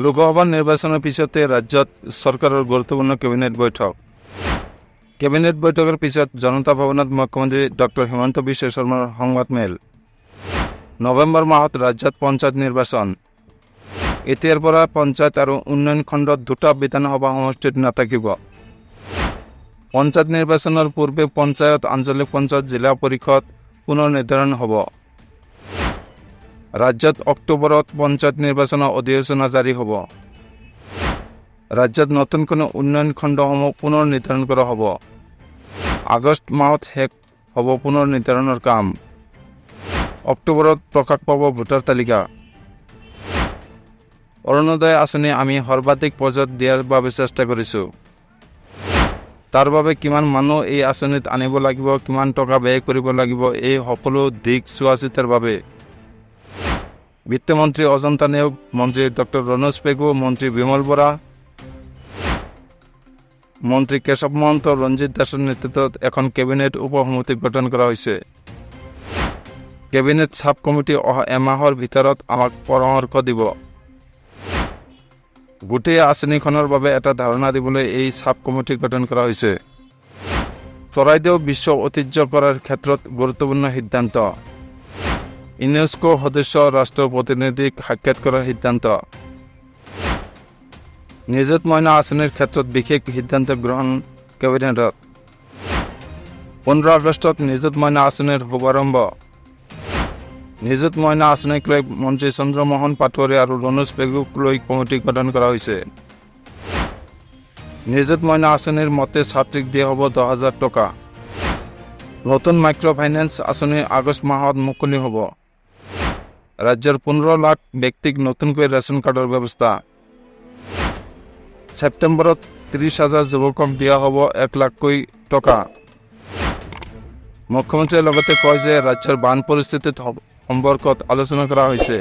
লোকসভা নিৰ্বাচনৰ পিছতে ৰাজ্যত চৰকাৰৰ গুৰুত্বপূৰ্ণ কেবিনেট বৈঠকৰ পিছত জনতা ভৱনত মুখ্যমন্ত্ৰী ডক্টৰ হিমন্ত বিশ্ব শৰ্মাৰ সংবাদমেল। নৱেম্বৰ মাহত ৰাজ্যত পঞ্চায়ত নিৰ্বাচন। এতিয়াৰ পৰা পঞ্চায়ত আৰু উন্নয়ন খণ্ডত দুটা বিধানসভা সমষ্টিত নাথাকিব। পঞ্চায়ত নিৰ্বাচনৰ পূৰ্বে পঞ্চায়ত, আঞ্চলিক পঞ্চায়ত, জিলা পৰিষদ পুনৰ নিৰ্ধাৰণ হ'ব। ৰাজ্যত অক্টোবৰত পঞ্চায়ত নিৰ্বাচনৰ অধিসূচনা জাৰি হ'ব। ৰাজ্যত নতুন কোনো উন্নয়ন খণ্ডসমূহ পুনৰ নিৰ্ধাৰণ কৰা হ'ব। আগষ্ট মাহত শেষ হ'ব পুনৰ নিৰ্ধাৰণৰ কাম। অক্টোবৰত প্ৰকাশ পাব ভোটাৰ তালিকা। অৰুণোদয় আঁচনি আমি সৰ্বাধিক পৰ্যায়ত দিয়াৰ বাবে চেষ্টা কৰিছোঁ। তাৰ বাবে কিমান মানুহ এই আঁচনিত আনিব লাগিব, কিমান টকা ব্যয় কৰিব লাগিব, এই সকলো দিশ চোৱাচিতাৰ বাবে বিত্তমন্ত্ৰী অজন্তা নেওগ, মন্ত্ৰী ডক্টৰ ৰণোজ পেগু, মন্ত্ৰী বিমল বৰা, মন্ত্ৰী কেশৱ মহন্ত, ৰঞ্জিত দাসৰ নেতৃত্বত এখন কেবিনেট উপ সমিতি গঠন কৰা হৈছে। কেবিনেট সাব কমিটি অহা এমাহৰ ভিতৰত আমাক পৰামৰ্শ দিব। গোটেই আঁচনিখনৰ বাবে এটা ধাৰণা দিবলৈ এই সাব কমিটি গঠন কৰা হৈছে। চৰাইদেউ বিশ্ব ঐতিহ্য কৰাৰ ক্ষেত্ৰত গুৰুত্বপূৰ্ণ সিদ্ধান্ত। ইউনেস্কো সদস্য ৰাষ্ট্ৰৰ প্ৰতিনিধিক সাক্ষাৎ কৰাৰ সিদ্ধান্ত। নিযুত মইনা আঁচনিৰ ক্ষেত্ৰত বিশেষ সিদ্ধান্ত গ্ৰহণ কেবিনেটত। 15 আগষ্টত নিযুত মইনা আঁচনিৰ শুভাৰম্ভ। নিযুত মইনা আঁচনিক লৈ মন্ত্ৰী চন্দ্ৰমোহন পাটোৱাৰী আৰু ৰণোজ পেগুক লৈ কমিটি গঠন কৰা হৈছে। নিযুত মইনা আঁচনিৰ মতে ছাত্ৰীক দিয়া হ'ব 10,000 টকা। নতুন মাইক্ৰ' ফাইনেন্স আঁচনি আগষ্ট মাহত মুকলি হ'ব। ৰাজ্যৰ 15 লাখ ব্যক্তিক নতুনকৈ ৰেচন কাৰ্ডৰ ব্যৱস্থা। ছেপ্টেম্বৰত 30,000 যুৱকক দিয়া হ'ব 1 লাখকৈ টকা। মুখ্যমন্ত্ৰীয়ে লগতে কয় যে ৰাজ্যৰ বান পৰিস্থিতিৰ সম্পৰ্কত আলোচনা কৰা হৈছে।